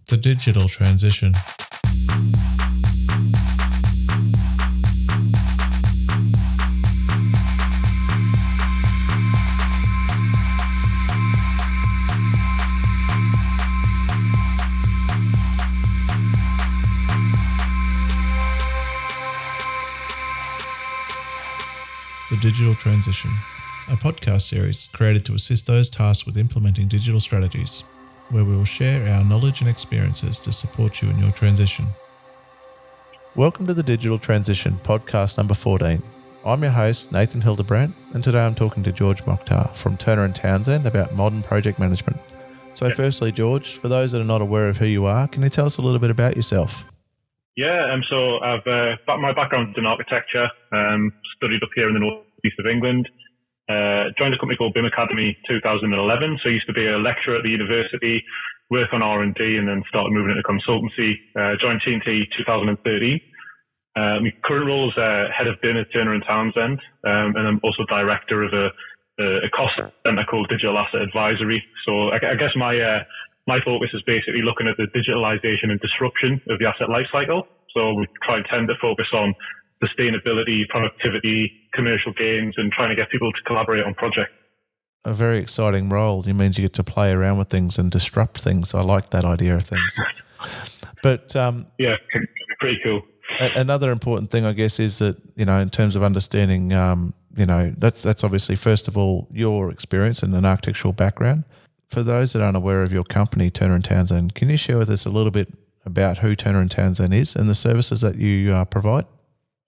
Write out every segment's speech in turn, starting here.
The digital transition. The Digital Transition, a podcast series created to assist those tasked with implementing digital strategies, where we will share our knowledge and experiences to support you in your transition. Welcome to the Digital Transition, podcast number 14. I'm your host, Nathan Hildebrandt, and today I'm talking to George Mokhtar from Turner & Townsend about modern project management. So firstly, George, for those that are not aware of who you are, can you tell us a little bit about yourself? So I've my background in architecture, studied up here in the northeast of England, joined a company called BIM Academy 2011. So I used to be a lecturer at the university, work on R&D, and then started moving into consultancy. Joined T&T 2013. My current role is head of BIM at Turner & Townsend, and I'm also director of a cost center called Digital Asset Advisory. So I guess my focus is basically looking at the digitalization and disruption of the asset lifecycle. So we tend to focus on sustainability, productivity, commercial gains, and trying to get people to collaborate on projects. A very exciting role. It means you get to play around with things and disrupt things. I like that idea of things. But yeah, pretty cool. Another important thing, I guess, is that, in terms of understanding, that's obviously, first of all, your experience and an architectural background. For those that aren't aware of your company, Turner & Townsend, can you share with us a little bit about who Turner & Townsend is and the services that you provide?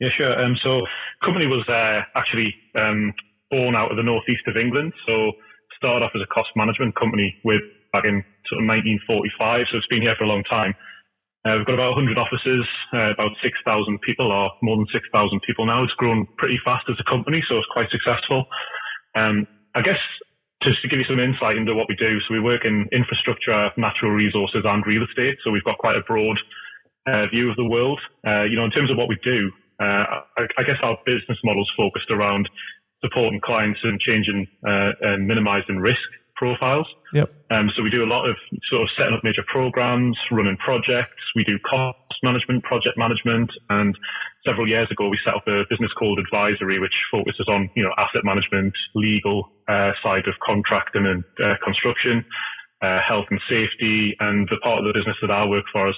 Yeah, sure. So company was actually born out of the northeast of England. So started off as a cost management company back in sort of 1945. So it's been here for a long time. We've got about 100 offices, about 6,000 people, or more than 6,000 people now. It's grown pretty fast as a company, so it's quite successful. I guess just to give you some insight into what we do, so we work in infrastructure, natural resources, and real estate. So we've got quite a broad view of the world. In terms of what we do, I guess our business model is focused around supporting clients and changing and minimizing risk profiles. Yep. So we do a lot of sort of setting up major programs, running projects. We do cost management, project management, and several years ago we set up a business called Advisory, which focuses on asset management, legal side of contracting and construction, health and safety, and the part of the business that I work for is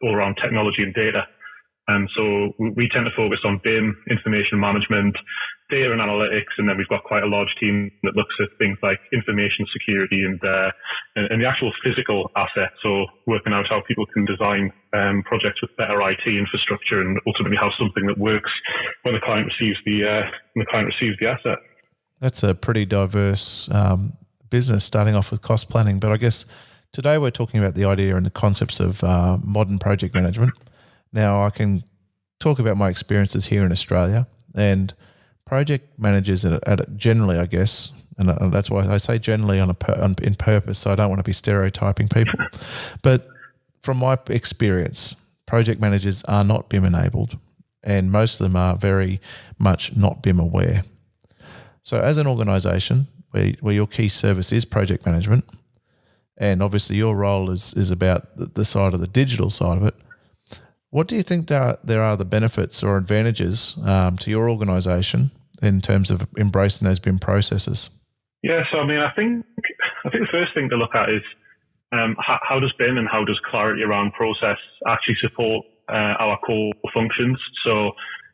all around technology and data. So we tend to focus on BIM, information management, data and analytics, and then we've got quite a large team that looks at things like information security and the actual physical assets. So working out how people can design projects with better IT infrastructure and ultimately have something that works when the client receives the asset. That's a pretty diverse business, starting off with cost planning. But I guess today we're talking about the idea and the concepts of modern project management. Now, I can talk about my experiences here in Australia, and project managers generally, I guess, and that's why I say generally in purpose, so I don't want to be stereotyping people. But from my experience, project managers are not BIM enabled, and most of them are very much not BIM aware. So as an organisation where your key service is project management, and obviously your role is about the side of the digital side of it, what do you think there are the benefits or advantages to your organisation in terms of embracing those BIM processes? Yeah, so I think the first thing to look at is how does BIM and how does clarity around process actually support our core functions? So,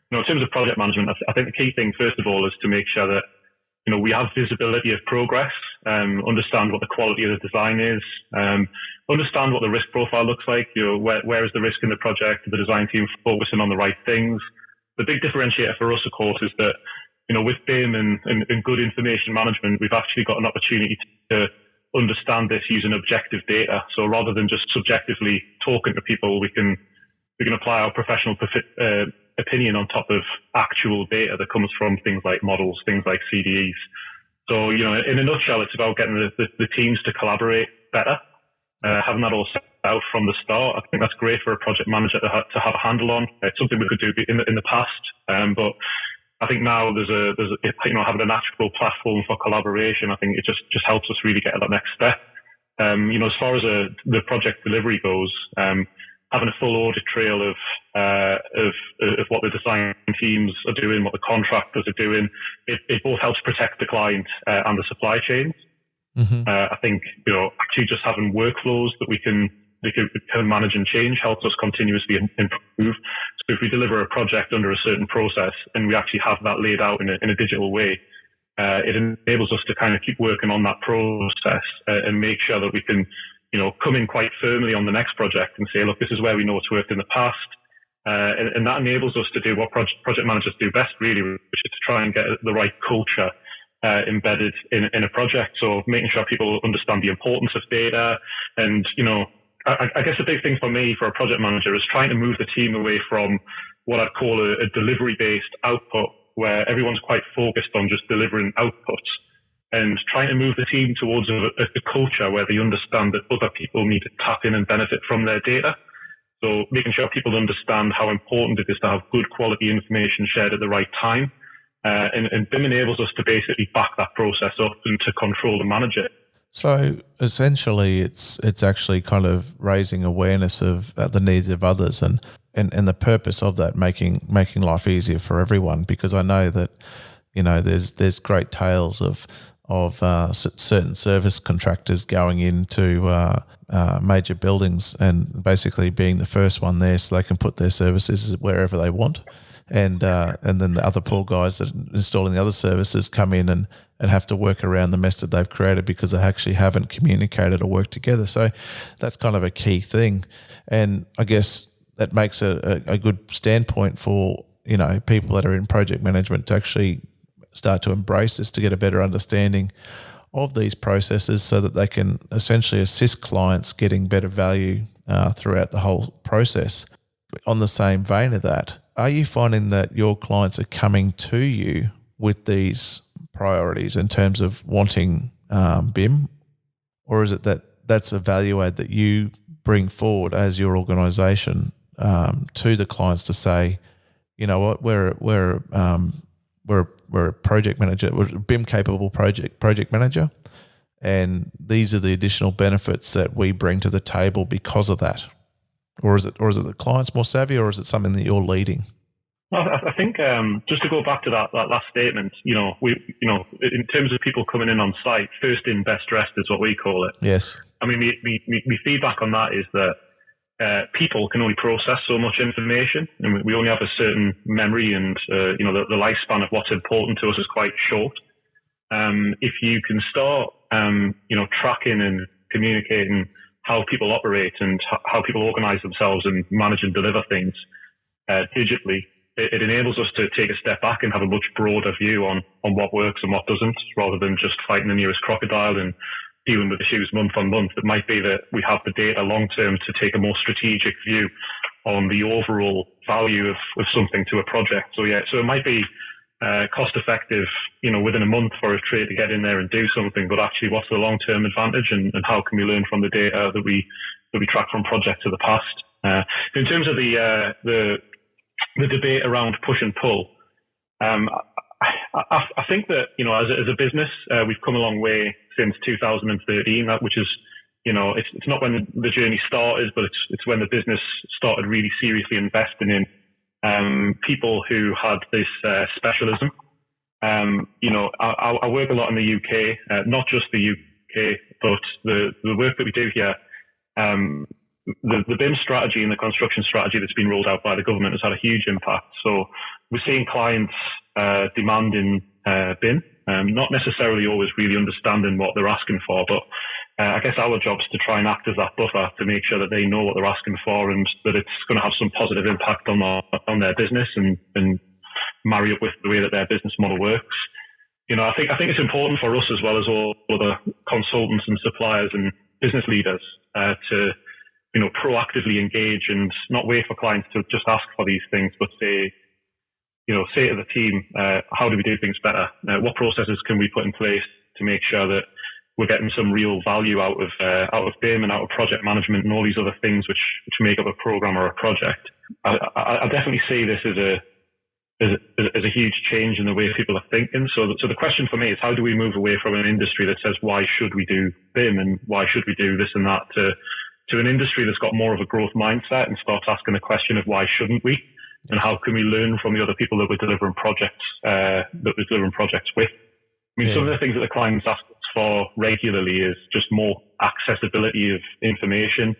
in terms of project management, I think the key thing first of all is to make sure that we have visibility of progress, understand what the quality of the design is, understand what the risk profile looks like. Where is the risk in the project? The design team focusing on the right things. The big differentiator for us, of course, is that with BIM and good information management, we've actually got an opportunity to understand this using objective data. So rather than just subjectively talking to people, we can apply our professional opinion on top of actual data that comes from things like models, things like CDEs. So, in a nutshell, it's about getting the teams to collaborate better, having that all set out from the start. I think that's great for a project manager to have a handle on. It's something we could do in the past, but I think now there's having an actual platform for collaboration. I think it just helps us really get to that next step. As far as the project delivery goes, having a full audit trail of what the design teams are doing, what the contractors are doing, it both helps protect the client and the supply chains. Mm-hmm. I think actually just having workflows that we can manage and change helps us continuously improve. So if we deliver a project under a certain process and we actually have that laid out in a digital way, it enables us to kind of keep working on that process and make sure that we can, come in quite firmly on the next project and say, look, this is where we know it's worked in the past. And that enables us to do what project managers do best, really, which is to try and get the right culture embedded in a project. So making sure people understand the importance of data. And, I guess the big thing for me, for a project manager, is trying to move the team away from what I'd call a delivery-based output, where everyone's quite focused on just delivering outputs, and trying to move the team towards a culture where they understand that other people need to tap in and benefit from their data. So making sure people understand how important it is to have good quality information shared at the right time. And BIM enables us to basically back that process up and to control and manage it. So essentially it's actually kind of raising awareness of the needs of others and the purpose of that, making life easier for everyone, because I know that, there's great tales of certain service contractors going into major buildings and basically being the first one there so they can put their services wherever they want. And then the other poor guys that are installing the other services come in and have to work around the mess that they've created because they actually haven't communicated or worked together. So that's kind of a key thing. And I guess that makes a good standpoint for, people that are in project management to actually start to embrace this, to get a better understanding of these processes so that they can essentially assist clients getting better value throughout the whole process. On the same vein of that, are you finding that your clients are coming to you with these priorities in terms of wanting BIM, or is it that that's a value add that you bring forward as your organisation to the clients to say, you know what, we're a project manager, we're a BIM capable project manager, and these are the additional benefits that we bring to the table because of that? Or is it the client's more savvy, or is it something that you're leading? Well, I think just to go back to that last statement, in terms of people coming in on site, first in, best dressed is what we call it. Yes. I mean, my feedback on that is that people can only process so much information, and we only have a certain memory, and the lifespan of what's important to us is quite short. If you can start, tracking and communicating how people operate and how people organize themselves and manage and deliver things digitally, it enables us to take a step back and have a much broader view on what works and what doesn't, rather than just fighting the nearest crocodile and dealing with issues month on month. It might be that we have the data long term to take a more strategic view on the overall value of something to a project. So it might be cost effective, within a month for a trade to get in there and do something, but actually what's the long term advantage, and how can we learn from the data that we track from projects of the past? In terms of the debate around push and pull, I think that, as a business, we've come a long way since 2013, which is, it's not when the journey started, but it's when the business started really seriously investing in people who had this specialism. I work a lot in the UK, not just the UK, but the work that we do here, the BIM strategy and the construction strategy that's been rolled out by the government has had a huge impact. So we're seeing clients demanding BIM, not necessarily always really understanding what they're asking for, but I guess our job is to try and act as that buffer to make sure that they know what they're asking for and that it's going to have some positive impact on their business and marry up with the way that their business model works. I think it's important for us, as well as all other consultants and suppliers and business leaders, to proactively engage and not wait for clients to just ask for these things, but say to the team, how do we do things better? What processes can we put in place to make sure that we're getting some real value out of BIM and out of project management and all these other things which make up a program or a project? I definitely see this as is a huge change in the way people are thinking. So the question for me is, how do we move away from an industry that says, why should we do BIM and why should we do this and that, to an industry that's got more of a growth mindset and starts asking the question of why shouldn't we? Yes. And how can we learn from the other people that we're delivering projects with? I mean, some of the things that the clients ask us for regularly is just more accessibility of information.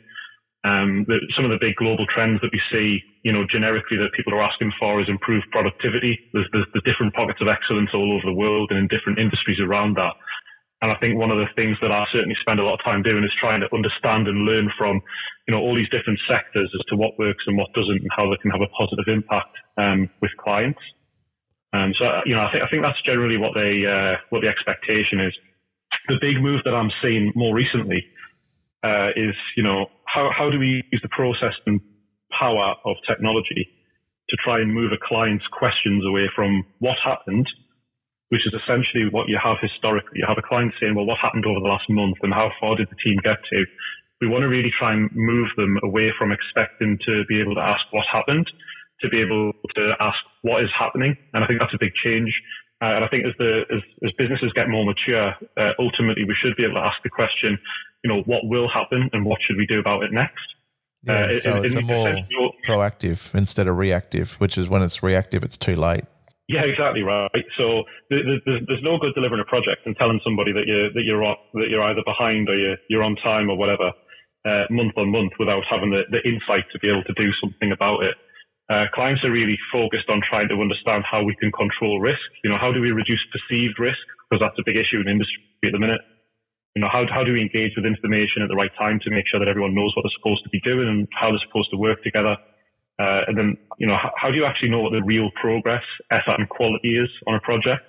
Some of the big global trends that we see, generically that people are asking for is improved productivity. There's different pockets of excellence all over the world and in different industries around that. And I think one of the things that I certainly spend a lot of time doing is trying to understand and learn from, all these different sectors as to what works and what doesn't and how they can have a positive impact with clients. I think that's generally what the expectation is. The big move that I'm seeing more recently is, how do we use the process and power of technology to try and move a client's questions away from what happened, which is essentially what you have historically. You have a client saying, well, what happened over the last month and how far did the team get to? We want to really try and move them away from expecting to be able to ask what happened to be able to ask what is happening. And I think that's a big change. And I think as businesses get more mature, ultimately we should be able to ask the question, what will happen and what should we do about it next? Yeah, so it's a more proactive instead of reactive, which is when it's reactive, it's too late. Yeah, exactly right. So there's no good delivering a project and telling somebody that you're either behind or you're on time or whatever, month on month, without having the insight to be able to do something about it. Clients are really focused on trying to understand how we can control risk. How do we reduce perceived risk? Because that's a big issue in the industry at the minute. How do we engage with information at the right time to make sure that everyone knows what they're supposed to be doing and how they're supposed to work together? And then, how do you actually know what the real progress, effort and quality is on a project,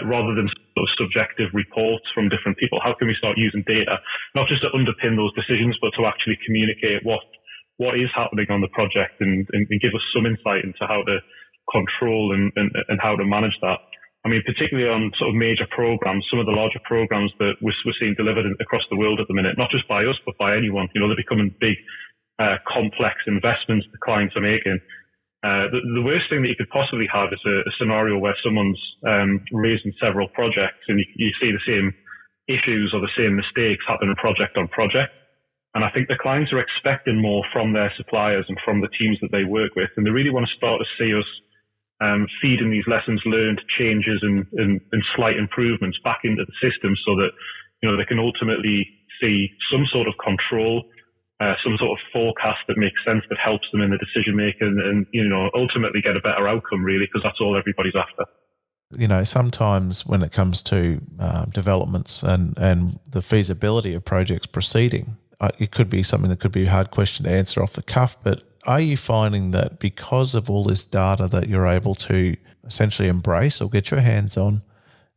rather than sort of subjective reports from different people? How can we start using data, not just to underpin those decisions, but to actually communicate what is happening on the project and give us some insight into how to control and how to manage that? I mean, particularly on sort of major programs, some of the larger programs that we're seeing delivered across the world at the minute, not just by us, but by anyone. They're becoming big, complex investments the clients are making. The worst thing that you could possibly have is a scenario where someone's raising several projects and you see the same issues or the same mistakes happen project on project. And I think the clients are expecting more from their suppliers and from the teams that they work with. And they really want to start to see us feeding these lessons learned, changes and slight improvements back into the system so that, they can ultimately see some sort of control, some sort of forecast that makes sense, that helps them in the decision making and, ultimately get a better outcome really, because that's all everybody's after. Sometimes when it comes to developments and the feasibility of projects proceeding, it could be something that could be a hard question to answer off the cuff, but are you finding that because of all this data that you're able to essentially embrace or get your hands on,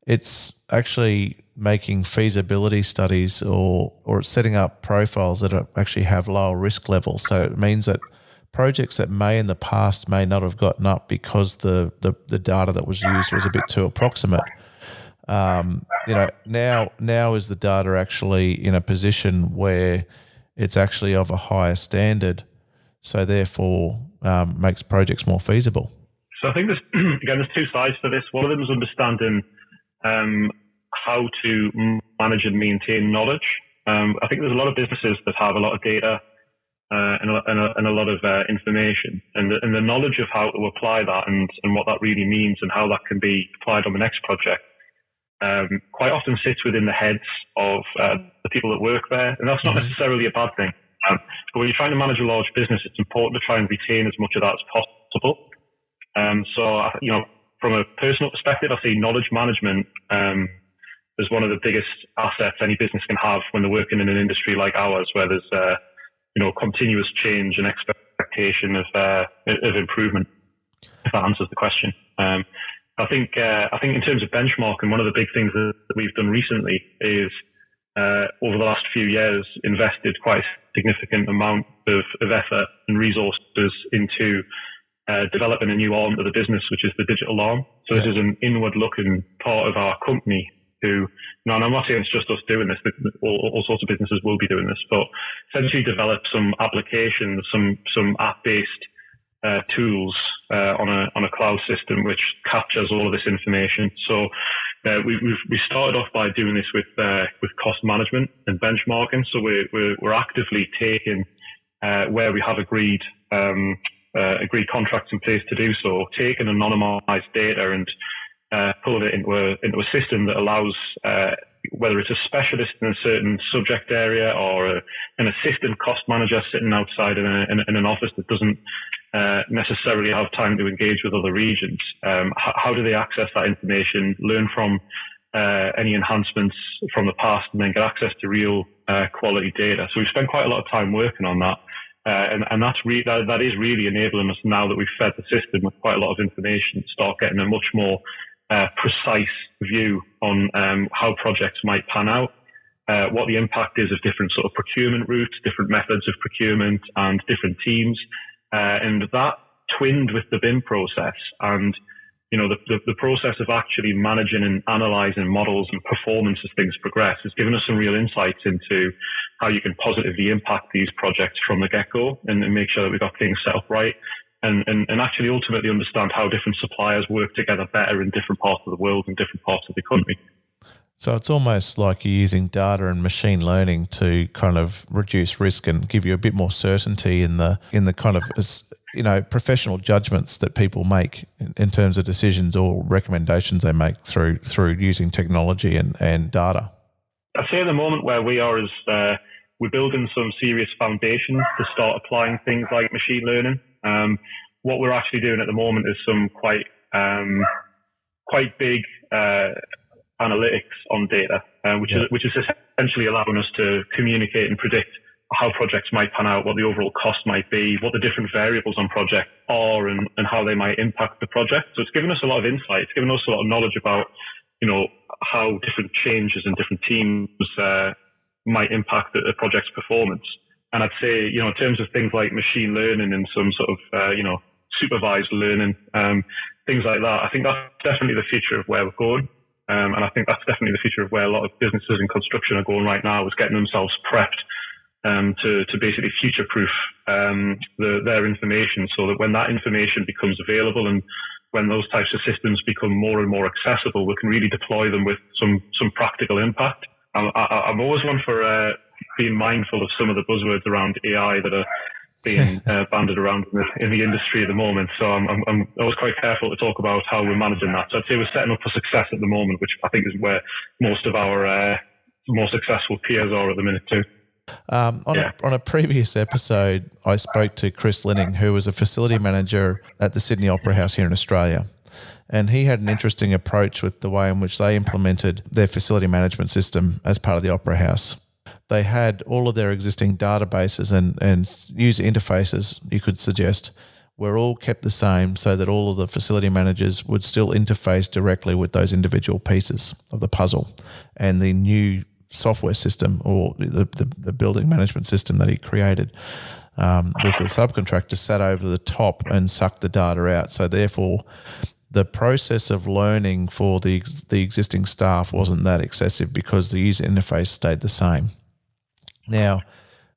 it's actually making feasibility studies or setting up profiles that actually have lower risk levels? So it means that projects that may in the past may not have gotten up because the data that was used was a bit too approximate. Now is the data actually in a position where it's actually of a higher standard, so therefore makes projects more feasible? So I think there's two sides to this. One of them is understanding how to manage and maintain knowledge. I think there's a lot of businesses that have a lot of data and a lot of information, and the knowledge of how to apply that and what that really means and how that can be applied on the next project quite often sits within the heads of the people that work there, and that's not necessarily a bad thing. But when you're trying to manage a large business, it's important to try and retain as much of that as possible. From a personal perspective, I see knowledge management as one of the biggest assets any business can have when they're working in an industry like ours, where there's continuous change and expectation of improvement. If that answers the question. I think in terms of benchmarking, one of the big things that we've done recently is over the last few years invested quite a significant amount of effort and resources into developing a new arm of the business, which is the digital arm. So this is an inward-looking part of our company who, and I'm not saying it's just us doing this, all sorts of businesses will be doing this, but essentially develop some applications, some app-based tools on a cloud system which captures all of this information. So we started off by doing this with cost management and benchmarking. So we're actively taking where we have agreed contracts in place to do so, taking anonymized data and pulling it into a system that allows whether it's a specialist in a certain subject area or an assistant cost manager sitting outside in an office that doesn't necessarily have time to engage with other regions. How do they access that information, learn from any enhancements from the past, and then get access to real quality data? So we've spent quite a lot of time working on that. And that is really enabling us now that we've fed the system with quite a lot of information, start getting a much more precise view on how projects might pan out, what the impact is of different sort of procurement routes, different methods of procurement, and different teams. And that twinned with the BIM process and the process of actually managing and analyzing models and performance as things progress has given us some real insights into how you can positively impact these projects from the get-go and make sure that we've got things set up right and actually ultimately understand how different suppliers work together better in different parts of the world and different parts of the country. So it's almost like you're using data and machine learning to kind of reduce risk and give you a bit more certainty in the kind of professional judgments that people make in terms of decisions or recommendations they make through using technology and data. I'd say at the moment where we are is we're building some serious foundations to start applying things like machine learning. What we're actually doing at the moment is some quite big analytics on data, which is essentially allowing us to communicate and predict how projects might pan out, what the overall cost might be, what the different variables on project are, and how they might impact the project. So it's given us a lot of insight. It's given us a lot of knowledge about, how different changes in different teams might impact the project's performance. And I'd say, in terms of things like machine learning and some sort of, supervised learning, things like that, I think that's definitely the future of where we're going. And I think that's definitely the future of where a lot of businesses in construction are going right now, is getting themselves prepped to basically future-proof their information, so that when that information becomes available and when those types of systems become more and more accessible, we can really deploy them with some practical impact. I'm always one for being mindful of some of the buzzwords around AI that are being banded around in the industry at the moment. So I'm always quite careful to talk about how we're managing that. So I'd say we're setting up for success at the moment, which I think is where most of our more successful peers are at the minute too. On a previous episode, I spoke to Chris Linning, who was a facility manager at the Sydney Opera House here in Australia. And he had an interesting approach with the way in which they implemented their facility management system as part of the Opera House. They had all of their existing databases and user interfaces, you could suggest, were all kept the same, so that all of the facility managers would still interface directly with those individual pieces of the puzzle. And the new software system, or the building management system that he created with the subcontractor, sat over the top and sucked the data out. So therefore, the process of learning for the existing staff wasn't that excessive because the user interface stayed the same. Now,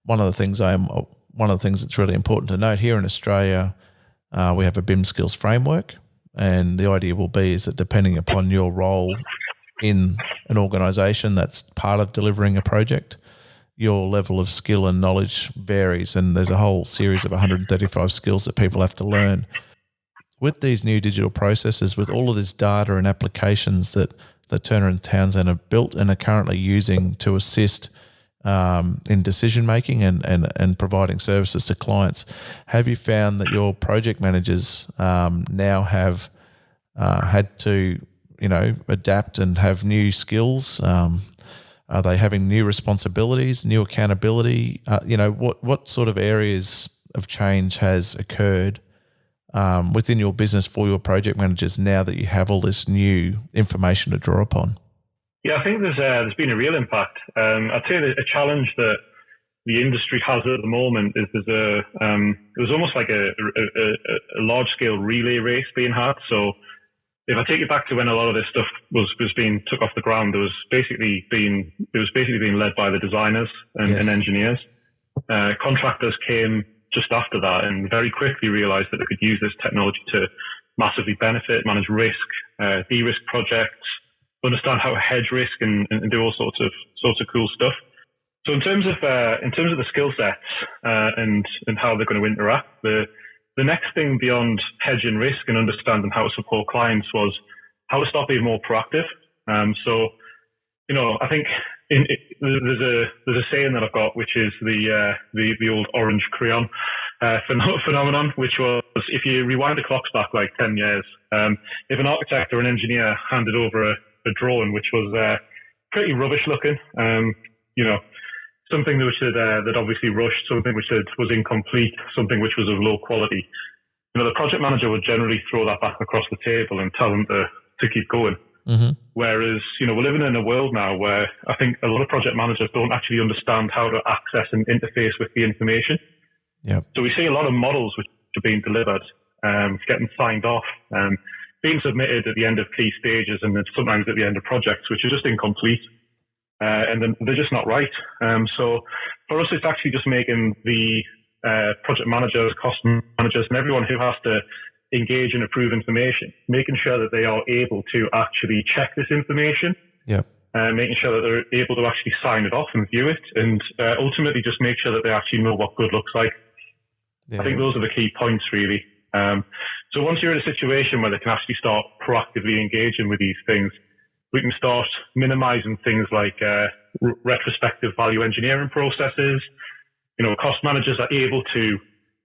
one of the things that's really important to note here in Australia, we have a BIM skills framework, and the idea will be is that depending upon your role in an organisation that's part of delivering a project, your level of skill and knowledge varies, and there's a whole series of 135 skills that people have to learn. With these new digital processes, with all of this data and applications that Turner and Townsend have built and are currently using to assist in decision making and providing services to clients, have you found that your project managers now have had to adapt and have new skills? Are they having new responsibilities, new accountability? What sort of areas of change has occurred within your business for your project managers now that you have all this new information to draw upon? Yeah, I think there's been a real impact. I'd say that a challenge that the industry has at the moment is it was almost like a large scale relay race being had. So if I take you back to when a lot of this stuff was being took off the ground, it was basically being led by the designers and engineers. Contractors came just after that and very quickly realized that they could use this technology to massively benefit, manage risk, de-risk projects, understand how to hedge risk and do all sorts of cool stuff. So in terms of the skill sets and how they're going to interact, the next thing beyond hedging risk and understanding how to support clients was how to start being more proactive. So, I think there's a saying that I've got, which is the old orange crayon phenomenon, which was if you rewind the clocks back like 10 years, if an architect or an engineer handed over a drawing which was pretty rubbish looking, something that obviously rushed, something which was incomplete, something which was of low quality, the project manager would generally throw that back across the table and tell them to keep going. Mm-hmm. Whereas, we're living in a world now where I think a lot of project managers don't actually understand how to access and interface with the information. Yep. So we see a lot of models which are being delivered, getting signed off, being submitted at the end of key stages and then sometimes at the end of projects, which are just incomplete. And then they're just not right. So for us, it's actually just making the project managers, cost managers, and everyone who has to engage and approve information, making sure that they are able to actually check this information, making sure that they're able to actually sign it off and view it, and ultimately just make sure that they actually know what good looks like. I think those are the key points, really. So once you're in a situation where they can actually start proactively engaging with these things, we can start minimizing things like retrospective value engineering processes. Cost managers are able to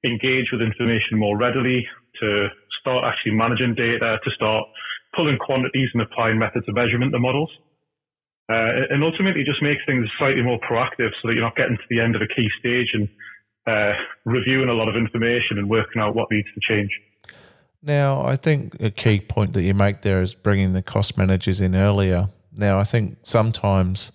engage with information more readily, to start actually managing data, to start pulling quantities and applying methods of measurement to models. And ultimately just makes things slightly more proactive so that you're not getting to the end of a key stage and reviewing a lot of information and working out what needs to change. Now, I think a key point that you make there is bringing the cost managers in earlier. Now, I think sometimes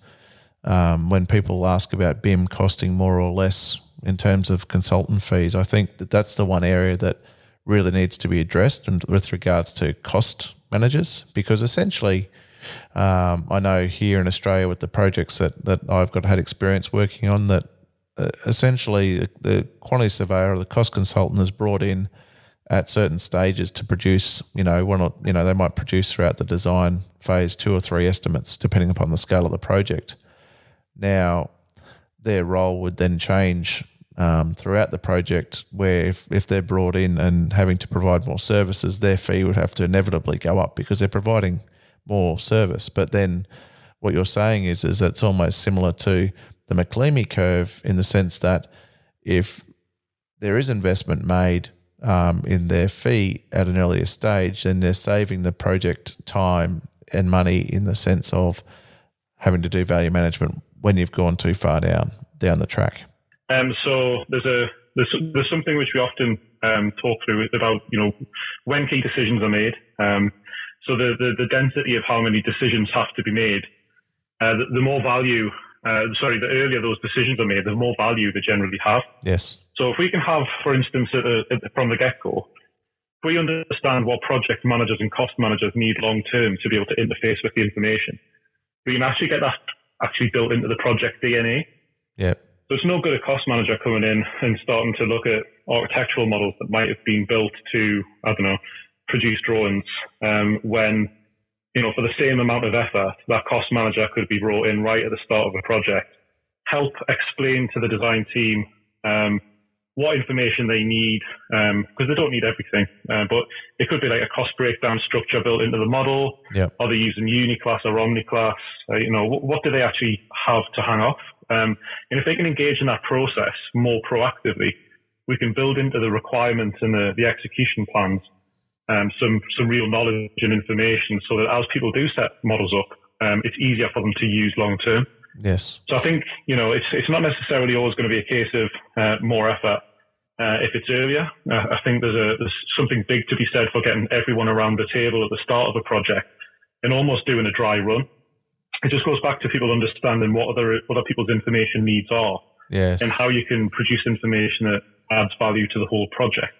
when people ask about BIM costing more or less in terms of consultant fees, I think that's the one area that really needs to be addressed and with regards to cost managers, because essentially I know here in Australia with the projects that I've had experience working on, that essentially the quantity surveyor or the cost consultant is brought in at certain stages to produce, they might produce throughout the design phase 2 or 3 estimates, depending upon the scale of the project. Now, their role would then change throughout the project, where if they're brought in and having to provide more services, their fee would have to inevitably go up because they're providing more service. But then what you're saying is it's almost similar to the McLeamy curve in the sense that if there is investment made in their fee at an earlier stage, then they're saving the project time and money in the sense of having to do value management when you've gone too far down the track. So there's something which we often talk through about, when key decisions are made. So the density of how many decisions have to be made, the more value, the earlier those decisions are made, the more value they generally have. Yes. So if we can have, for instance, from the get-go, if we understand what project managers and cost managers need long-term to be able to interface with the information, we can actually get that built into the project DNA. Yeah. So it's no good a cost manager coming in and starting to look at architectural models that might have been built to, produce drawings, when, for the same amount of effort, that cost manager could be brought in right at the start of a project, help explain to the design team what information they need, because they don't need everything, but it could be like a cost breakdown structure built into the model. Yep. Are they using Uniclass or Omniclass? What do they actually have to hang off? And if they can engage in that process more proactively, we can build into the requirements and the execution plans some real knowledge and information, so that as people do set models up, it's easier for them to use long term. Yes. So I think, it's not necessarily always going to be a case of more effort if it's earlier. I think there's something big to be said for getting everyone around the table at the start of a project and almost doing a dry run. It just goes back to people understanding what other people's information needs are. Yes. And how you can produce information that adds value to the whole project.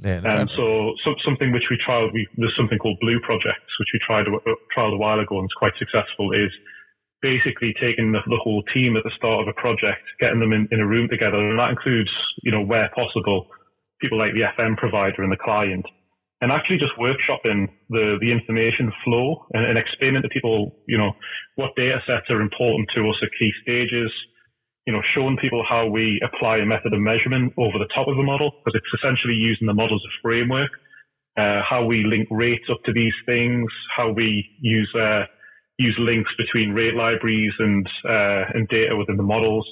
Yeah, so something which we tried, there's something called Blue Projects, which we tried a while ago and it's quite successful, is basically taking the whole team at the start of a project, getting them in a room together, and that includes, where possible, people like the FM provider and the client, and actually just workshopping the information flow and explaining to people, what data sets are important to us at key stages, showing people how we apply a method of measurement over the top of the model, because it's essentially using the model as a framework, how we link rates up to these things, how we use links between rate libraries and data within the models.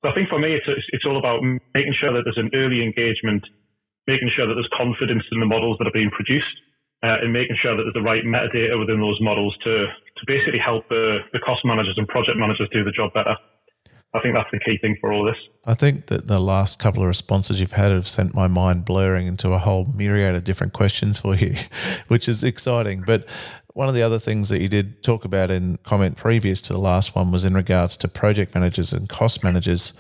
So I think for me, it's all about making sure that there's an early engagement, making sure that there's confidence in the models that are being produced, and making sure that there's the right metadata within those models to basically help the cost managers and project managers do the job better. I think that's the key thing for all this. I think that the last couple of responses you've had have sent my mind blurring into a whole myriad of different questions for you, which is exciting. But one of the other things that you did talk about in comment previous to the last one was in regards to project managers and cost managers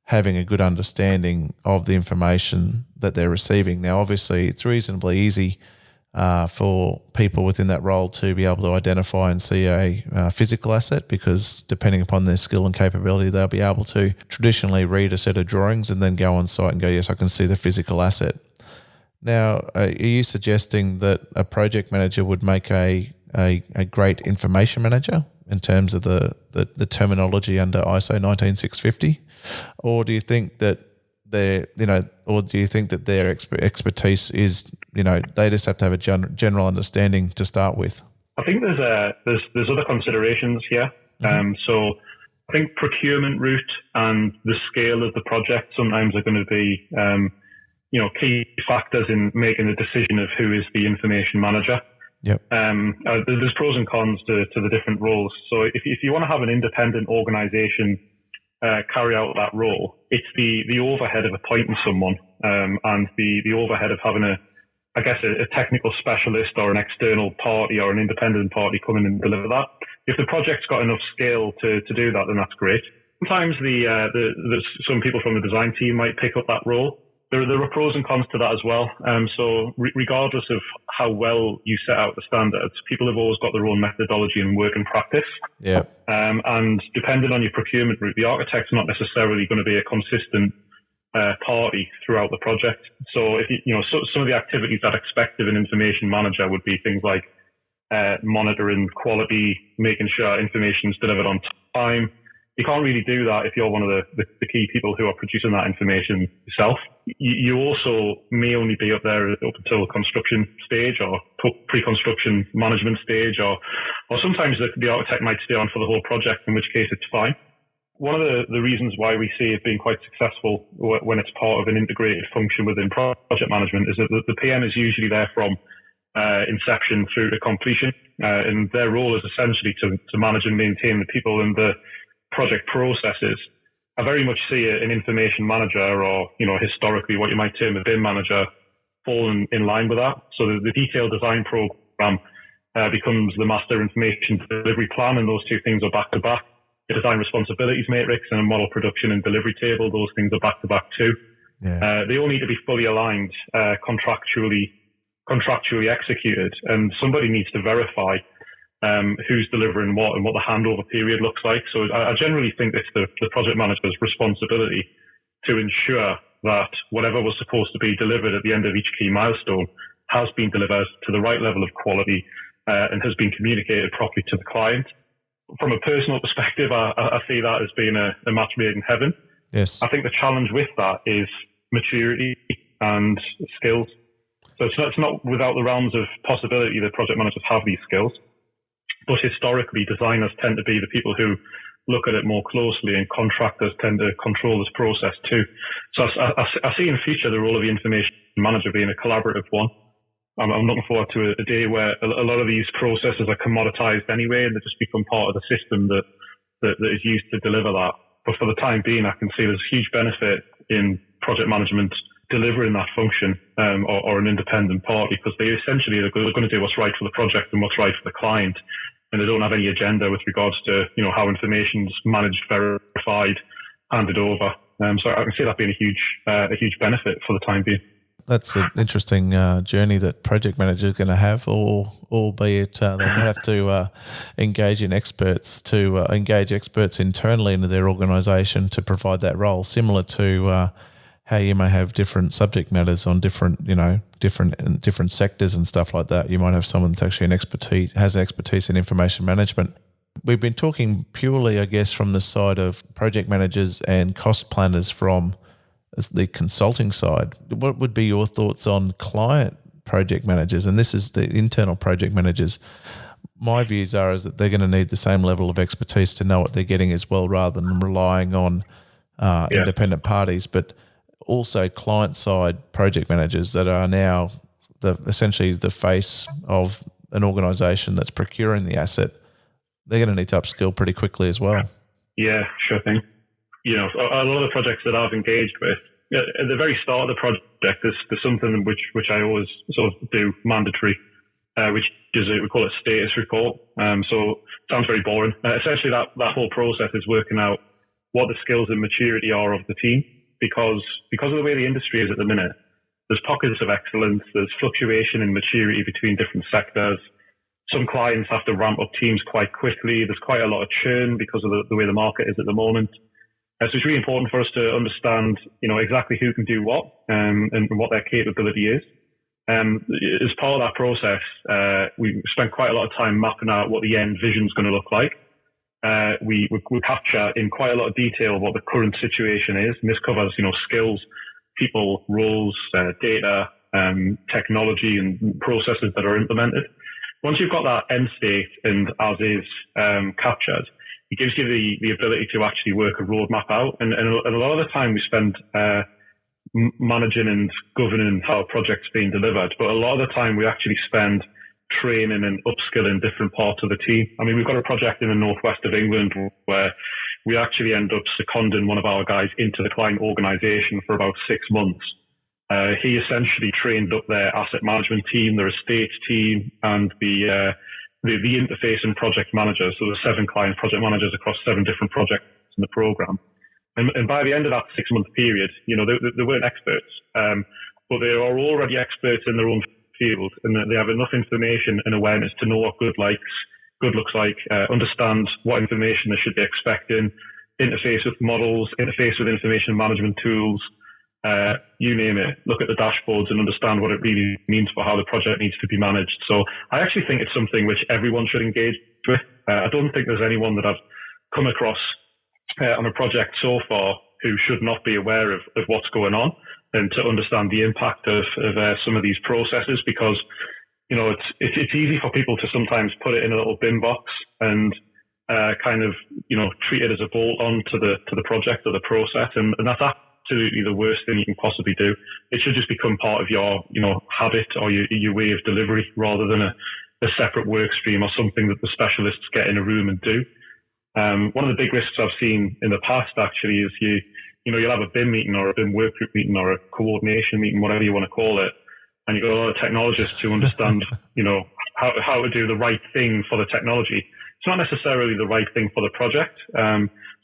having a good understanding of the information that they're receiving. Now, obviously, it's reasonably easy for people within that role to be able to identify and see a physical asset, because depending upon their skill and capability, they'll be able to traditionally read a set of drawings and then go on site and go, yes, I can see the physical asset. Now, are you suggesting that a project manager would make a great information manager in terms of the terminology under ISO 19650? Or do you think that their expertise is, they just have to have a general understanding to start with? I think there's other considerations here. Mm-hmm. So I think procurement route and the scale of the project sometimes are going to be, key factors in making the decision of who is the information manager. Yep. There's pros and cons to the different roles. So if you want to have an independent organization carry out that role, it's the overhead of appointing someone, and the overhead of having a technical specialist or an external party or an independent party come in and deliver that. If the project's got enough scale to do that, then that's great. Sometimes some people from the design team might pick up that role. There are pros and cons to that as well. So regardless of how well you set out the standards, people have always got their own methodology and work and practice. Yeah. And depending on your procurement route, the architect's not necessarily going to be a consistent party throughout the project. So if some of the activities that are expected of an information manager would be things like monitoring quality, making sure information is delivered on time. You can't really do that if you're one of the key people who are producing that information yourself. You also may only be up there up until construction stage or pre-construction management stage, or sometimes the architect might stay on for the whole project, in which case it's fine. One of the reasons why we see it being quite successful when it's part of an integrated function within project management is that the PM is usually there from inception through to completion, and their role is essentially to manage and maintain the people and the project processes. I very much see an information manager, or historically what you might term a BIM manager, fall in line with that. So the detailed design program becomes the master information delivery plan, and those two things are back to back. The design responsibilities matrix and a model production and delivery table, those things are back to back too. Yeah. They all need to be fully aligned, contractually executed, and somebody needs to verify who's delivering what and what the handover period looks like. So I generally think it's the project manager's responsibility to ensure that whatever was supposed to be delivered at the end of each key milestone has been delivered to the right level of quality and has been communicated properly to the client. From a personal perspective, I see that as being a match made in heaven. Yes. I think the challenge with that is maturity and skills. So it's not without the realms of possibility that project managers have these skills. But historically, designers tend to be the people who look at it more closely, and contractors tend to control this process too. So I see in the future the role of the information manager being a collaborative one. I'm looking forward to a day where a lot of these processes are commoditized anyway, and they just become part of the system that is used to deliver that. But for the time being, I can see there's huge benefit in project management delivering that function or an independent party, because they essentially are going to do what's right for the project and what's right for the client, and they don't have any agenda with regards to how information's managed, verified, handed over. So I can see that being a huge benefit for the time being. That's an interesting journey that project managers are going to have, albeit they might have to engage experts internally into their organisation to provide that role, similar to how you may have different subject matters on different sectors and stuff like that. You might have someone that's actually has expertise in information management. We've been talking purely, I guess, from the side of project managers and cost planners from the consulting side. What would be your thoughts on client project managers? And this is the internal project managers. My views is that they're going to need the same level of expertise to know what they're getting as well, rather than relying on independent parties, but also client side project managers that are now essentially the face of an organisation that's procuring the asset. They're going to need to upskill pretty quickly as well. Yeah, sure thing. A lot of the projects that I've engaged with, at the very start of the project, there's something which I always sort of do mandatory, which is we call it status report. So it sounds very boring. Essentially, that whole process is working out what the skills and maturity are of the team, because of the way the industry is at the minute. There's pockets of excellence. There's fluctuation in maturity between different sectors. Some clients have to ramp up teams quite quickly. There's quite a lot of churn because of the way the market is at the moment. So it's really important for us to understand, exactly who can do what and what their capability is. As part of that process, we spent quite a lot of time mapping out what the end vision is going to look like. We capture in quite a lot of detail what the current situation is, and this covers, skills, people, roles, data, technology, and processes that are implemented. Once you've got that end state and as is captured, it gives you the ability to actually work a roadmap out. And a lot of the time we spend managing and governing how a project's being delivered, but a lot of the time we actually spend training and upskilling different parts of the team. I mean, we've got a project in the northwest of England where we actually end up seconding one of our guys into the client organisation for about 6 months. He essentially trained up their asset management team, their estates team, and the interface and project managers. So there's 7 client project managers across 7 different projects in the program. And by the end of that 6-month period, they weren't experts, but they are already experts in their own field, and they have enough information and awareness to know what good looks like, understand what information they should be expecting, interface with models, interface with information management tools, you name it, look at the dashboards and understand what it really means for how the project needs to be managed. So I actually think it's something which everyone should engage with. I don't think there's anyone that I've come across on a project so far who should not be aware of what's going on and to understand the impact of some of these processes, because it's easy for people to sometimes put it in a little bin box and treat it as a bolt-on to the project or the process, and that's absolutely the worst thing you can possibly do. It should just become part of your habit or your way of delivery, rather than a separate work stream or something that the specialists get in a room and do. One of the big risks I've seen in the past actually is you'll have a BIM meeting or a BIM work group meeting or a coordination meeting, whatever you want to call it, and you've got a lot of technologists who understand how to do the right thing for the technology. It's not necessarily the right thing for the project.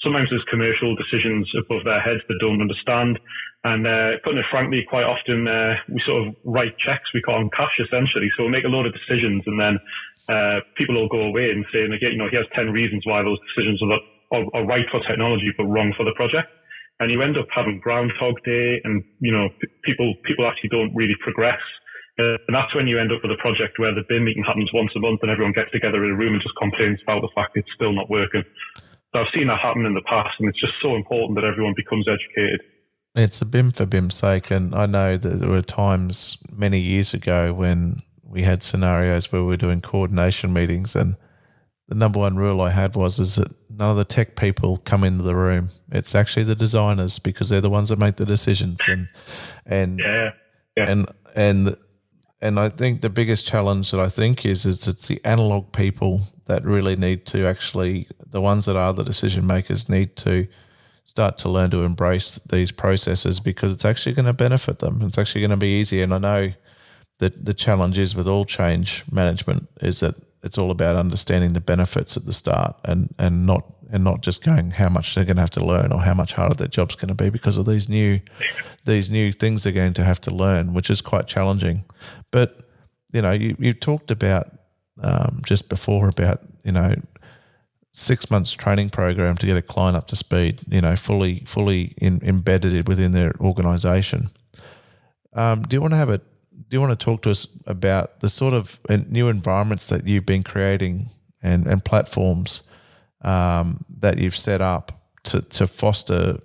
Sometimes there's commercial decisions above their heads they don't understand. And putting it frankly, quite often we sort of write checks, we call them cash essentially. So we'll make a load of decisions and then people will go away and say, he has 10 reasons why those decisions are right for technology but wrong for the project. And you end up having Groundhog Day and, people actually don't really progress. And that's when you end up with a project where the BIM meeting happens once a month and everyone gets together in a room and just complains about the fact it's still not working. So I've seen that happen in the past, and it's just so important that everyone becomes educated. It's a BIM for BIM's sake, and I know that there were times many years ago when we had scenarios where we were doing coordination meetings, and the number one rule I had is that none of the tech people come into the room. It's actually the designers, because they're the ones that make the decisions. And I think the biggest challenge that I think is it's the analog people that really need to actually, the ones that are the decision makers, need to start to learn to embrace these processes, because it's actually going to benefit them. It's actually going to be easier. And I know that the challenge is with all change management is that it's all about understanding the benefits at the start and not and not just going how much they're going to have to learn or how much harder their job's going to be because of these new things they're going to have to learn, which is quite challenging. But, you talked about just before about, 6 months training program to get a client up to speed, fully embedded within their organisation. Do you want to talk to us about the sort of new environments that you've been creating and platforms that you've set up to foster,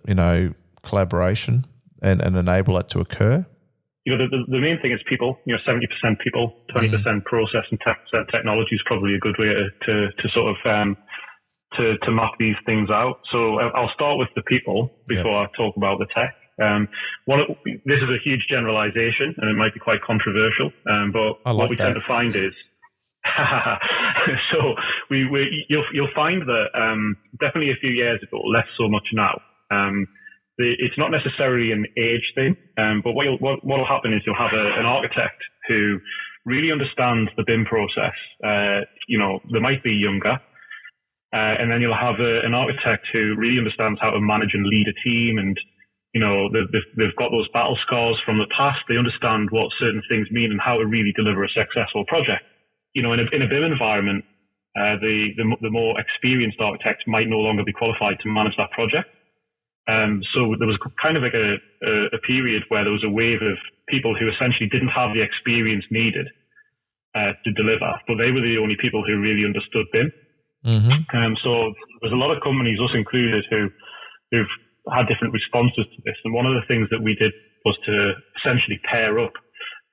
collaboration and enable it to occur? The main thing is people. 70% people, 20% process, and 10% technology is probably a good way to sort of to map these things out. So I'll start with the people before I talk about the tech. This is a huge generalization, and it might be quite controversial. But what we tend to find is, so you'll find that definitely a few years ago, less so much now. It's not necessarily an age thing, but what will happen is you'll have an architect who really understands the BIM process. They might be younger, and then you'll have an architect who really understands how to manage and lead a team, and they've got those battle scars from the past. They understand what certain things mean and how to really deliver a successful project. In a BIM environment, the more experienced architects might no longer be qualified to manage that project. So there was kind of like a period where there was a wave of people who essentially didn't have the experience needed to deliver, but they were the only people who really understood BIM. Mm-hmm. So there's a lot of companies, us included, who've had different responses to this. And one of the things that we did was to essentially pair up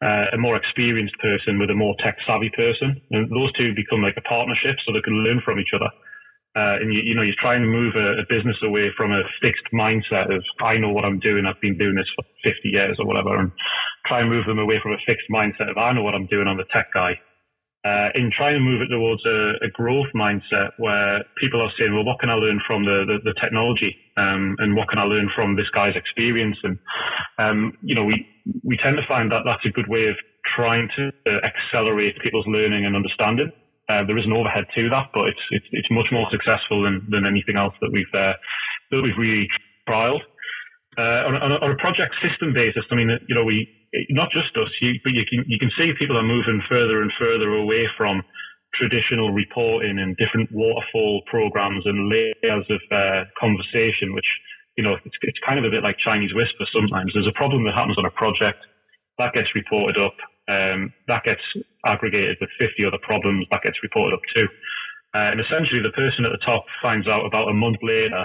a more experienced person with a more tech savvy person, and those two become like a partnership, so they can learn from each other. And you're trying to move a business away from a fixed mindset of, I know what I'm doing, I've been doing this for 50 years or whatever, and try and move them away from a fixed mindset of, I know what I'm doing, I'm the tech guy. In trying to move it towards a growth mindset where people are saying, well, what can I learn from the technology? And what can I learn from this guy's experience? And, we tend to find that that's a good way of trying to accelerate people's learning and understanding. There is an overhead to that, but it's much more successful than anything else that we've really trialed. On a project system basis, I mean, not just us, but you can see people are moving further and further away from traditional reporting and different waterfall programs and layers of conversation, which, it's kind of a bit like Chinese whisper sometimes. There's a problem that happens on a project, that gets reported up, that gets aggregated with 50 other problems, that gets reported up too. And essentially the person at the top finds out about a month later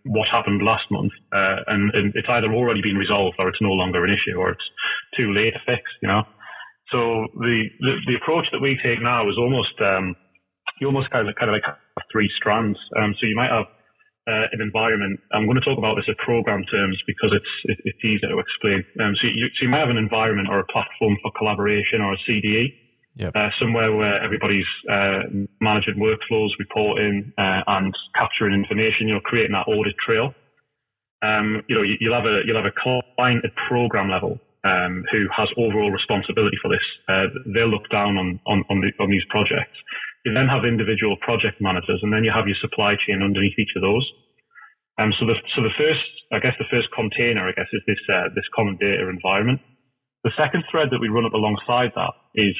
what happened last month, and it's either already been resolved or it's no longer an issue, or it's too late to fix, So the approach that we take now is almost you almost kind of like have three strands. So you might have an environment. I'm going to talk about this in program terms because it's easier to explain. So you might have an environment or a platform for collaboration or a CDE. Yep. Somewhere where everybody's managing workflows, reporting, and capturing information. Creating that audit trail. You'll have a client at program level who has overall responsibility for this. They'll look down on these projects. You then have individual project managers, and then you have your supply chain underneath each of those. So the first container, is this common data environment. The second thread that we run up alongside that is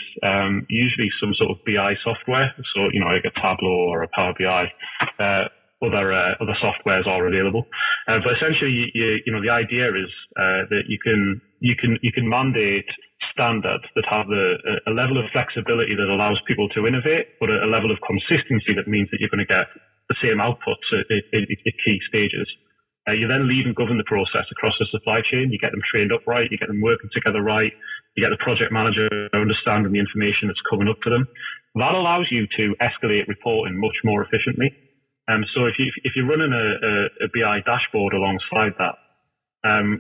usually some sort of BI software. So, like a Tableau or a Power BI. Other softwares are available. But essentially, the idea is that you can mandate standards that have a level of flexibility that allows people to innovate, but a level of consistency that means that you're going to get the same outputs at key stages. You then lead and govern the process across the supply chain. You get them trained up right. You get them working together right. You get the project manager understanding the information that's coming up to them. That allows you to escalate reporting much more efficiently. So if you're running a BI dashboard alongside that,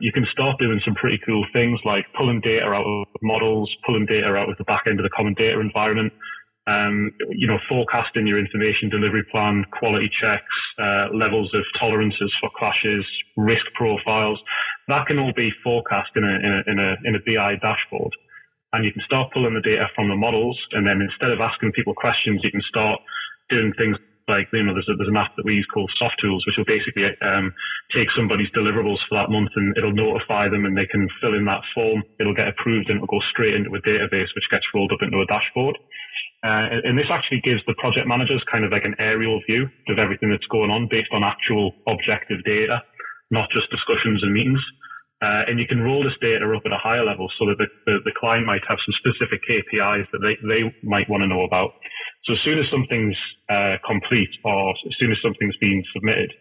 you can start doing some pretty cool things like pulling data out of models, pulling data out of the back end of the common data environment, forecasting your information delivery plan, quality checks, levels of tolerances for clashes, risk profiles. That can all be forecast in a BI dashboard. And you can start pulling the data from the models, and then instead of asking people questions, you can start doing things like, there's an app that we use called Soft Tools, which will basically take somebody's deliverables for that month, and it'll notify them, and they can fill in that form. It'll get approved, and it'll go straight into a database, which gets rolled up into a dashboard. And this actually gives the project managers kind of like an aerial view of everything that's going on based on actual objective data, not just discussions and meetings. And you can roll this data up at a higher level so that the client might have some specific KPIs that they might want to know about. So as soon as something's complete, or as soon as something's been submitted,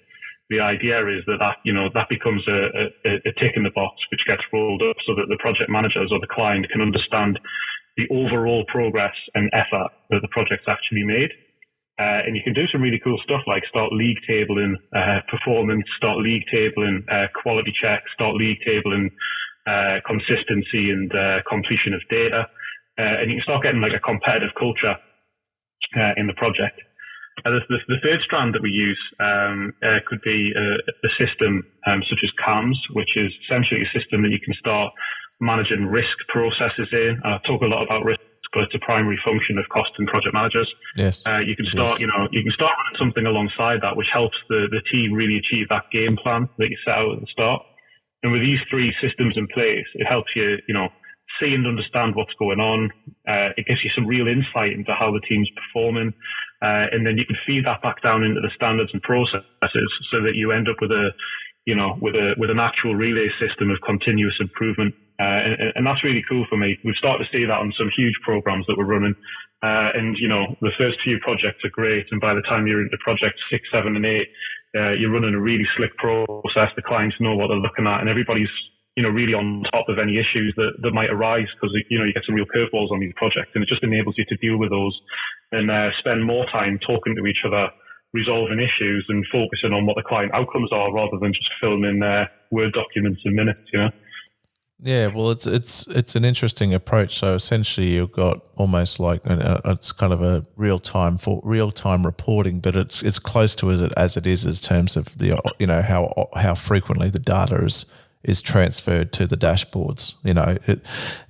the idea is that becomes a tick in the box, which gets rolled up so that the project managers or the client can understand the overall progress and effort that the project's actually made. And you can do some really cool stuff like start league tabling performance, start league tabling quality checks, start league tabling consistency and completion of data. And you can start getting like a competitive culture in the project. The third strand that we use could be a system such as CAMS, which is essentially a system that you can start managing risk processes in. I talk a lot about risk, but it's a primary function of cost and project managers. Yes. You can start running something alongside that, which helps the team really achieve that game plan that you set out at the start. And with these three systems in place, it helps you, see and understand what's going on. It gives you some real insight into how the team's performing. And then you can feed that back down into the standards and processes so that you end up with an actual relay system of continuous improvement. And that's really cool for me. We've started to see that on some huge programs that we're running. And the first few projects are great. And by the time you're into project 6, 7, and 8, you're running a really slick process. The clients know what they're looking at, and everybody's, really on top of any issues that might arise, because, you get some real curveballs on these projects, and it just enables you to deal with those and spend more time talking to each other, resolving issues and focusing on what the client outcomes are rather than just filming Word documents in minutes, Yeah, well, it's an interesting approach. So essentially, you've got almost like it's kind of a real time reporting, but it's close to it as it is in terms of the how frequently the data is transferred to the dashboards.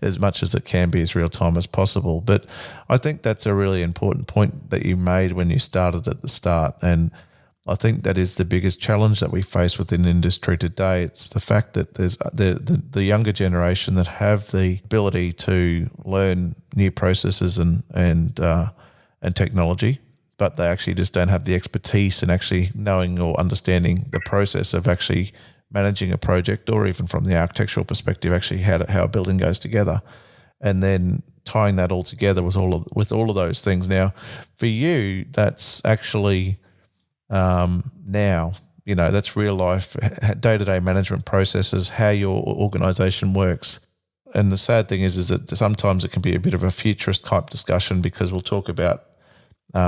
As much as it can be as real time as possible. But I think that's a really important point that you made when you started at the start, and I think that is the biggest challenge that we face within industry today. It's the fact that there's the younger generation that have the ability to learn new processes and technology, but they actually just don't have the expertise in actually knowing or understanding the process of actually managing a project, or even from the architectural perspective, actually how a building goes together, and then tying that all together with all of those things. Now, for you, that's actually now, that's real life, day-to-day management processes, how your organization works. And the sad thing is that sometimes it can be a bit of a futurist type discussion, because we'll talk about,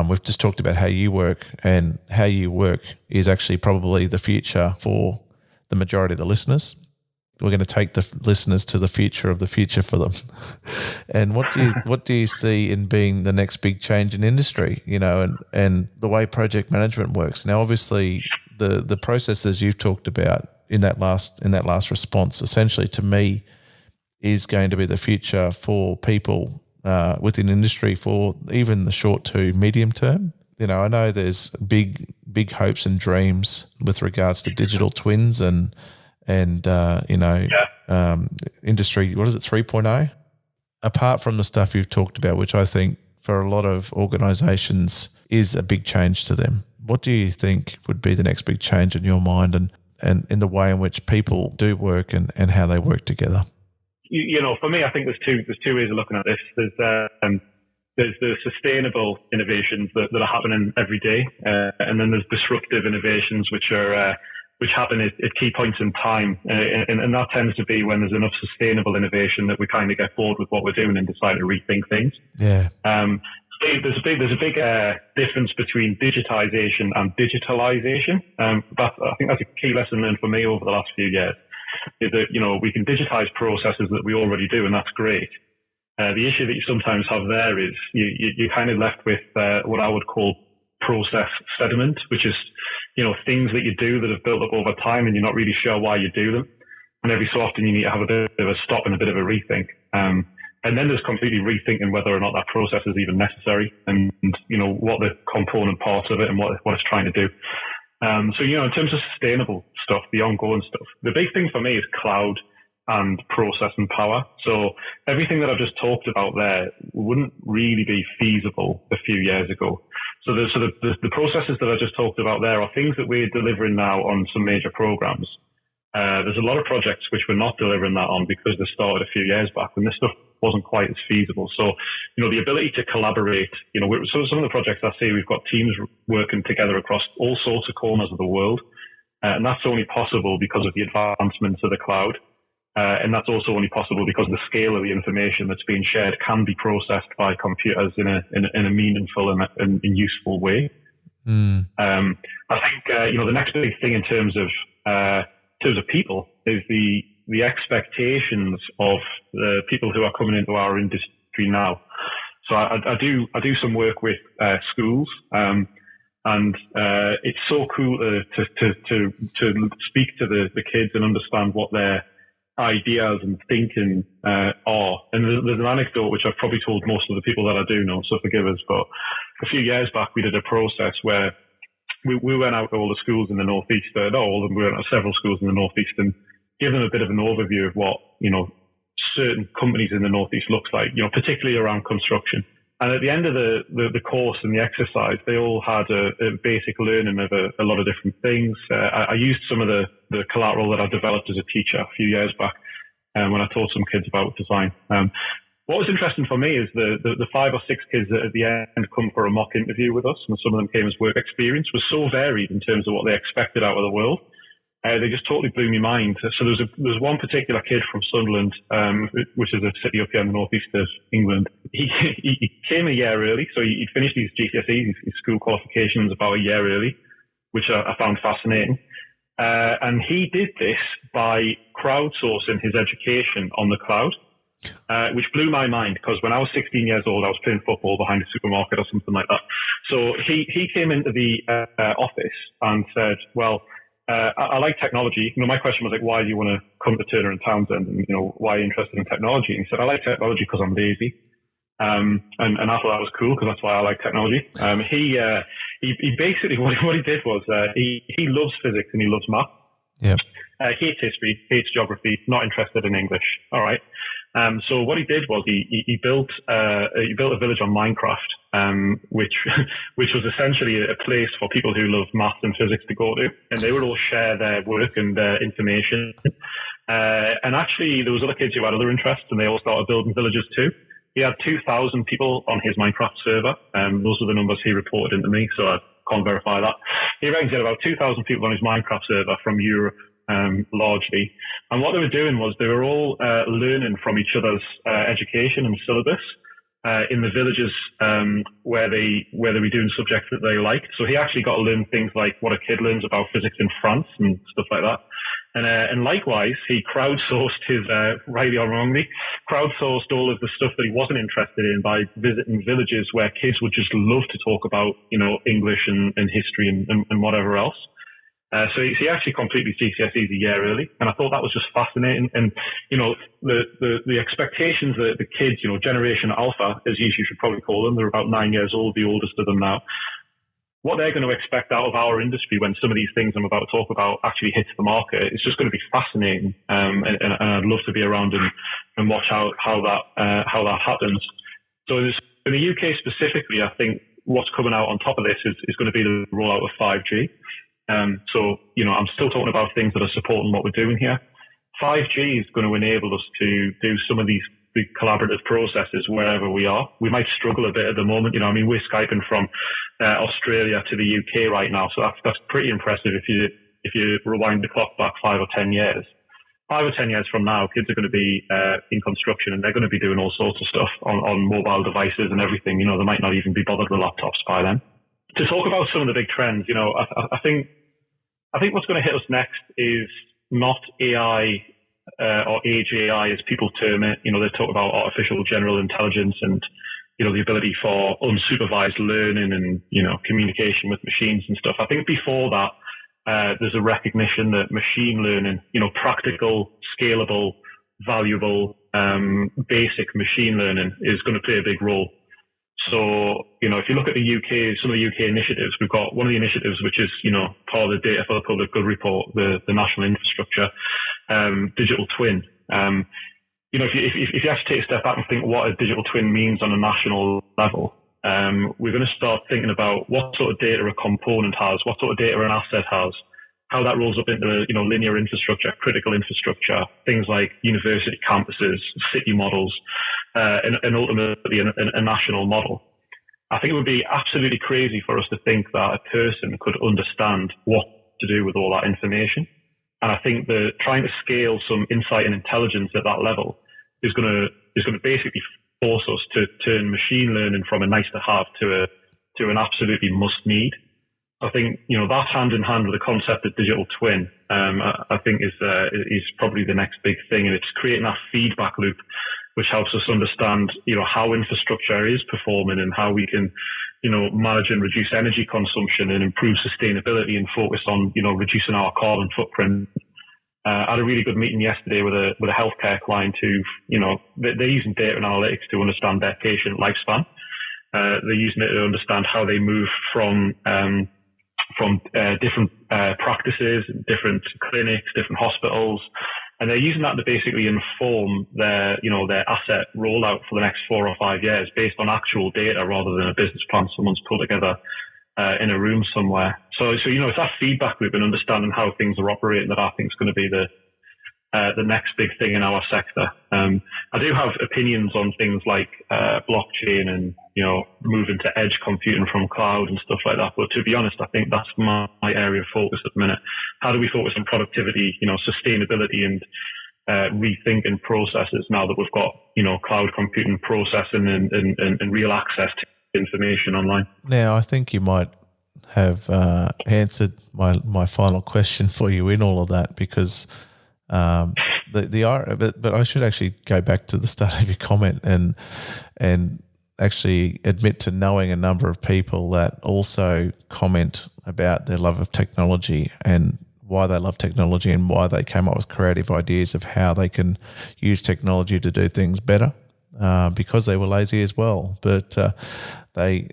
we've just talked about how you work, and how you work is actually probably the future for the majority of the listeners. We're going to take the listeners to the future of the future for them. And what do you see in being the next big change in industry, and the way project management works? Now, obviously, the processes you've talked about in that last response, essentially to me, is going to be the future for people within industry for even the short to medium term. I know there's big hopes and dreams with regards to digital twins and industry, what is it, 3.0? Apart from the stuff you've talked about, which I think for a lot of organisations is a big change to them, what do you think would be the next big change in your mind, and in the way in which people do work and how they work together? For me, I think there's two ways of looking at this. There's the sustainable innovations that are happening every day, and then there's disruptive innovations which happen at key points in time, and that tends to be when there's enough sustainable innovation that we kind of get bored with what we're doing and decide to rethink things. Yeah. There's a big difference between digitization and digitalization. I think that's a key lesson learned for me over the last few years. Is that we can digitize processes that we already do, and that's great. The issue that you sometimes have there is you're kind of left with what I would call process sediment, which is, things that you do that have built up over time and you're not really sure why you do them. And every so often you need to have a bit of a stop and a bit of a rethink. And then there's completely rethinking whether or not that process is even necessary, and what the component parts of it and what it's trying to do. So in terms of sustainable stuff, the ongoing stuff, the big thing for me is cloud and process and power. So everything that I've just talked about there wouldn't really be feasible a few years ago. So the processes that I just talked about there are things that we're delivering now on some major programs. There's a lot of projects which we're not delivering that on because they started a few years back when this stuff wasn't quite as feasible. So, the ability to collaborate, so some of the projects I see, we've got teams working together across all sorts of corners of the world. And that's only possible because of the advancements of the cloud. And that's also only possible because the scale of the information that's being shared can be processed by computers in a meaningful and useful way. I think, the next big thing in terms of people is the expectations of the people who are coming into our industry now. So I do some work with schools, and it's so cool to speak to the kids and understand what their ideas and thinking are. And there's an anecdote which I've probably told most of the people that I do know, so forgive us. But a few years back, we did a process where we went out to all the schools in the Northeast, not all of them, we went out to several schools in the Northeast and give them a bit of an overview of what, certain companies in the Northeast looks like, particularly around construction. And at the end of the course and the exercise, they all had a basic learning of a lot of different things. I used some of the collateral that I developed as a teacher a few years back when I taught some kids about design. What was interesting for me is the 5 or 6 kids that at the end come for a mock interview with us, and some of them came as work experience, was so varied in terms of what they expected out of the world. They just totally blew me mind. So there's one particular kid from Sunderland, which is a city up here in the northeast of England. He came a year early, so he finished his GCSEs, his school qualifications, about a year early, which I found fascinating. And he did this by crowdsourcing his education on the cloud, which blew my mind, because when I was 16 years old, I was playing football behind a supermarket or something like that. So he came into the office and said, well, I like technology. My question was like, why do you want to come to Turner and Townsend? And, why are you interested in technology? And he said, I like technology because I'm lazy. And I thought that was cool because that's why I like technology. He basically, what he did was, he loves physics and he loves math. Yeah. Hates history, hates geography, not interested in English. All right. So what he did was he built a village on Minecraft, which was essentially a place for people who love maths and physics to go to, and they would all share their work and their information. And actually, there was other kids who had other interests, and they all started building villages too. He had 2,000 people on his Minecraft server. Those are the numbers he reported into me, so I can't verify that. He reckons he had about 2,000 people on his Minecraft server from Europe. Largely. And what they were doing was they were all learning from each other's education and syllabus in the villages where they were doing subjects that they liked. So he actually got to learn things like what a kid learns about physics in France and stuff like that. And likewise, he crowdsourced his, rightly or wrongly, crowdsourced all of the stuff that he wasn't interested in by visiting villages where kids would just love to talk about, English and history and whatever else. So he actually completed GCSEs a year early, and I thought that was just fascinating. And the expectations that the kids, Generation Alpha, as you should probably call them, they're about 9 years old, the oldest of them now. What they're going to expect out of our industry when some of these things I'm about to talk about actually hits the market, it's just going to be fascinating. And I'd love to be around and watch how that happens. So in the UK specifically, I think what's coming out on top of this is going to be the rollout of 5G. So, I'm still talking about things that are supporting what we're doing here. 5G is going to enable us to do some of these big collaborative processes wherever we are. We might struggle a bit at the moment. We're Skyping from Australia to the UK right now. So that's pretty impressive if you rewind the clock back 5 or 10 years. 5 or 10 years from now, kids are going to be in construction, and they're going to be doing all sorts of stuff on mobile devices and everything. They might not even be bothered with laptops by then. To talk about some of the big trends, I think what's going to hit us next is not AI or age AI, as people term it. They talk about artificial general intelligence and, the ability for unsupervised learning and, communication with machines and stuff. I think before that, there's a recognition that machine learning, practical, scalable, valuable, basic machine learning is going to play a big role. So, if you look at the UK, some of the UK initiatives, we've got one of the initiatives, which is, part of the Data for the Public Good report, the national infrastructure, digital twin. If you have to take a step back and think what a digital twin means on a national level, we're going to start thinking about what sort of data a component has, what sort of data an asset has, how that rolls up into, linear infrastructure, critical infrastructure, things like university campuses, city models, and ultimately a national model. I think it would be absolutely crazy for us to think that a person could understand what to do with all that information. And I think that trying to scale some insight and intelligence at that level is going to basically force us to turn machine learning from a nice to have to an absolutely must need. I think, that's hand in hand with the concept of digital twin, I think is probably the next big thing. And it's creating that feedback loop, which helps us understand, how infrastructure is performing and how we can, manage and reduce energy consumption and improve sustainability and focus on, reducing our carbon footprint. I had a really good meeting yesterday with a healthcare client who, they're using data and analytics to understand their patient lifespan. They're using it to understand how they move from different practices, different clinics, different hospitals, and they're using that to basically inform their asset rollout for the next 4 or 5 years based on actual data rather than a business plan someone's pulled together in a room somewhere. So it's that feedback loop and understanding how things are operating that I think is going to be the next big thing in our sector. I do have opinions on things like blockchain and moving to edge computing from cloud and stuff like that. But to be honest, I think that's my area of focus at the minute. How do we focus on productivity, sustainability, and rethinking processes now that we've got cloud computing, processing, and real access to information online? Now, I think you might have answered my final question for you in all of that, because but I should actually go back to the start of your comment and actually admit to knowing a number of people that also comment about their love of technology and why they love technology and why they came up with creative ideas of how they can use technology to do things better, because they were lazy as well. But they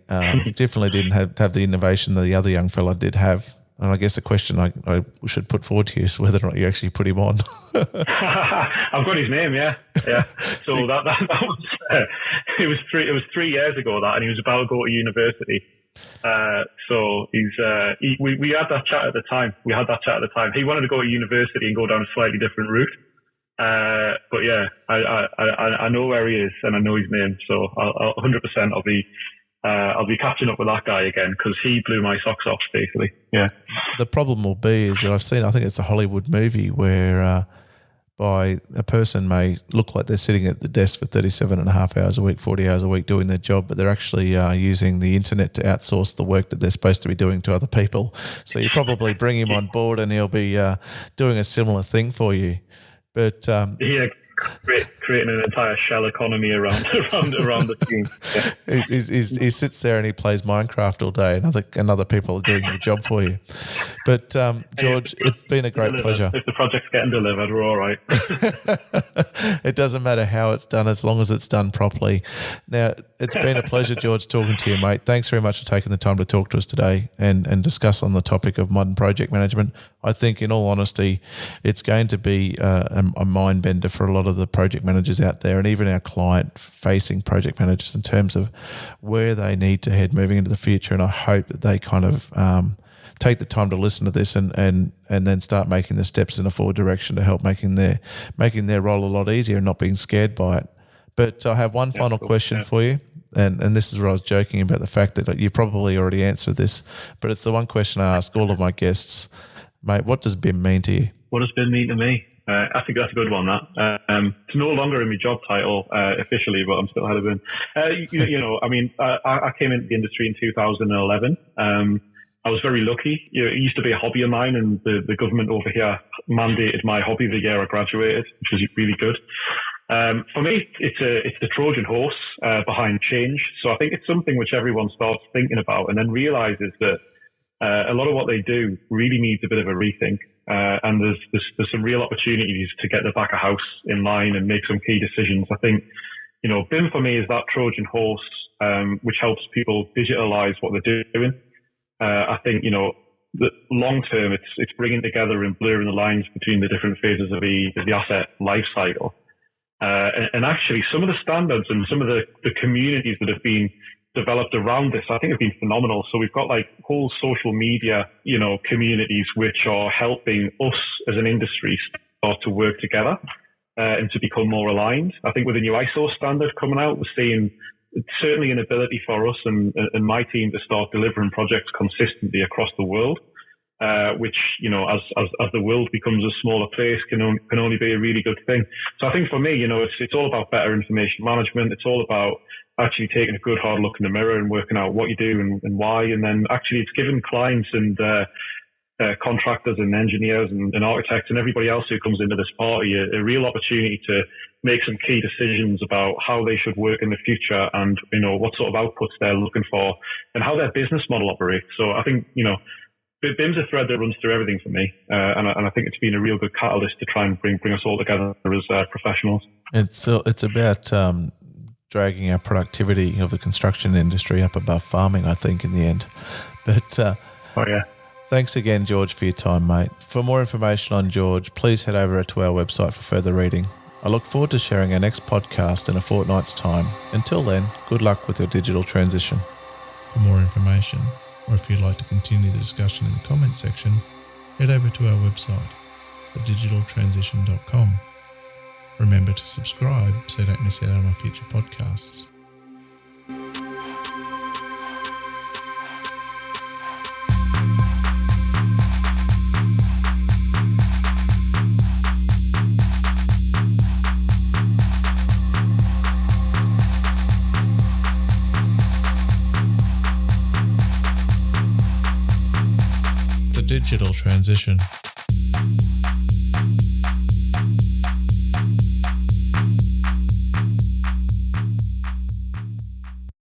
definitely didn't have the innovation that the other young fella did have. And I guess the question I should put forward to you is whether or not you actually put him on. I've got his name, yeah. So that was it was 3 years ago that, and he was about to go to university. So we had that chat at the time. He wanted to go to university and go down a slightly different route. But yeah, I know where he is and I know his name. So I'll 100% I'll be catching up with that guy again because he blew my socks off, basically. Yeah. The problem will be is that I think it's a Hollywood movie where by a person may look like they're sitting at the desk for 37 and a half hours a week, 40 hours a week doing their job, but they're actually using the internet to outsource the work that they're supposed to be doing to other people. So you probably bring him on board and he'll be doing a similar thing for you. But creating an entire shell economy around the team. Yeah. He sits there and he plays Minecraft all day, and other people are doing the job for you. But George, it's been a great pleasure. If the project's getting delivered, we're all right. It doesn't matter how it's done as long as it's done properly. Now, it's been a pleasure, George, talking to you, mate. Thanks very much for taking the time to talk to us today and discuss on the topic of modern project management. I think, in all honesty, it's going to be a mind bender for a lot of the project managers out there, and even our client-facing project managers, in terms of where they need to head moving into the future. And I hope that they kind of take the time to listen to this and then start making the steps in a forward direction to help making their role a lot easier and not being scared by it. But I have one final question for you. And this is where I was joking about the fact that you probably already answered this, but it's the one question I ask all of my guests. Mate, what does BIM mean to you? What does BIM mean to me? I think that's a good one, that. It's no longer in my job title officially, but I'm still head of BIM. I came into the industry in 2011. I was very lucky. It used to be a hobby of mine, and the government over here mandated my hobby the year I graduated, which was really good. For me, it's the Trojan horse behind change. So I think it's something which everyone starts thinking about and then realizes that a lot of what they do really needs a bit of a rethink. and there's some real opportunities to get the back of house in line and make some key decisions. I think, BIM for me is that Trojan horse, which helps people digitalize what they're doing. I think, the long term, it's bringing together and blurring the lines between the different phases of the asset life cycle. And actually, some of the standards and some of the communities that have been developed around this, I think, have been phenomenal. So we've got like whole social media, communities which are helping us as an industry start to work together and to become more aligned. I think with the new ISO standard coming out, we're seeing certainly an ability for us and my team to start delivering projects consistently across the world, which, as the world becomes a smaller place, can only be a really good thing. So I think for me, it's all about better information management. It's all about actually taking a good hard look in the mirror and working out what you do and why. And then actually it's giving clients and contractors and engineers and architects and everybody else who comes into this party a real opportunity to make some key decisions about how they should work in the future and, what sort of outputs they're looking for and how their business model operates. So I think, BIM's a thread that runs through everything for me. And I think it's been a real good catalyst to try and bring us all together as professionals. It's about dragging our productivity of the construction industry up above farming, I think, in the end. But oh yeah. Thanks again, George, for your time, mate. For more information on George, please head over to our website for further reading. I look forward to sharing our next podcast in a fortnight's time. Until then, good luck with your digital transition. For more information, or if you'd like to continue the discussion in the comments section, head over to our website, thedigitaltransition.com. Remember to subscribe so you don't miss out on our future podcasts. The Digital Transition.